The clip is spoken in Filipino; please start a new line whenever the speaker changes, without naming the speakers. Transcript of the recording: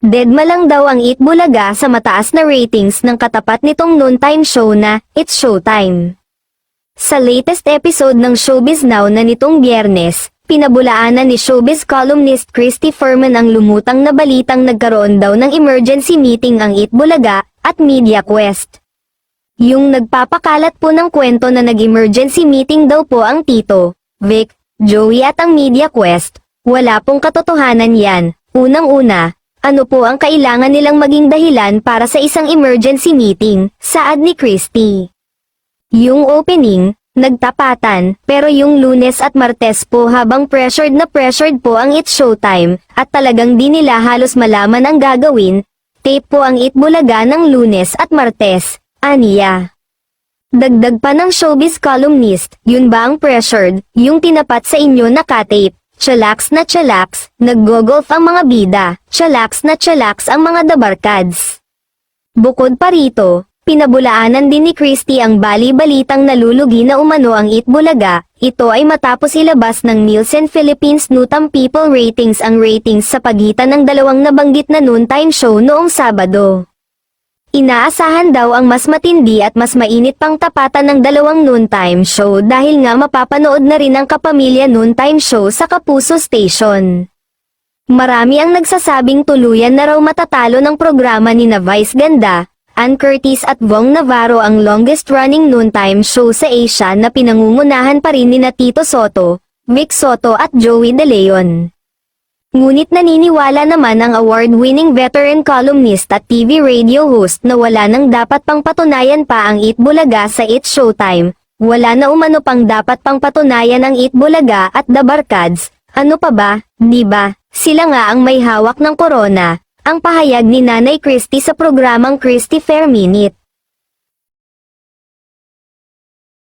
Deadma lang daw ang Eat Bulaga sa mataas na ratings ng katapat nitong noontime show na It's Showtime. Sa latest episode ng Showbiz Now na nitong Biyernes, pinabulaanan ni showbiz columnist Christy Furman ang lumutang na balitang nagkaroon daw ng emergency meeting ang Eat Bulaga at Media Quest. Yung nagpapakalat po ng kwento na nag-emergency meeting daw po ang Tito, Vic, Joey at ang Media Quest, wala pong katotohanan yan. Unang-una, ano po ang kailangan nilang maging dahilan para sa isang emergency meeting, saad ni Christy. Yung opening, nagtapatan, pero yung Lunes at Martes po habang pressured na pressured po ang It's Showtime, at talagang di nila halos malaman ang gagawin, tape po ang Eat Bulaga ng Lunes at Martes, aniya. Dagdag pa ng showbiz columnist, yun ba ang pressured, yung tinapat sa inyo na ka-tape? Chillax na chillax, nag-golf ang mga bida, chillax na chillax ang mga dabarkads. Bukod pa rito, pinabulaanan din ni Christy ang bali-balitang nalulugi na umano ang Eat Bulaga, ito ay matapos ilabas ng Nielsen Philippines Nutam People Ratings ang ratings sa pagitan ng dalawang nabanggit na noontime show noong Sabado. Inaasahan daw ang mas matindi at mas mainit pang tapatan ng dalawang noontime show dahil nga mapapanood na rin ang Kapamilya noontime show sa Kapuso Station. Marami ang nagsasabing tuluyan na raw matatalo ng programa ni na Vice Ganda, Ann Curtis at Vong Navarro ang longest-running noontime show sa Asia na pinangungunahan pa rin ni na Tito Soto, Vic Soto at Joey De Leon. Ngunit naniniwala naman ang award-winning veteran columnist at TV radio host na wala nang dapat pang patunayan pa ang Eat Bulaga sa It's Showtime, wala na umano pang dapat pang patunayan ang Eat Bulaga at The Barkads, ano pa ba, di ba? Sila nga ang may hawak ng corona, ang pahayag ni Nanay Christy sa programang Christy Fair Minute.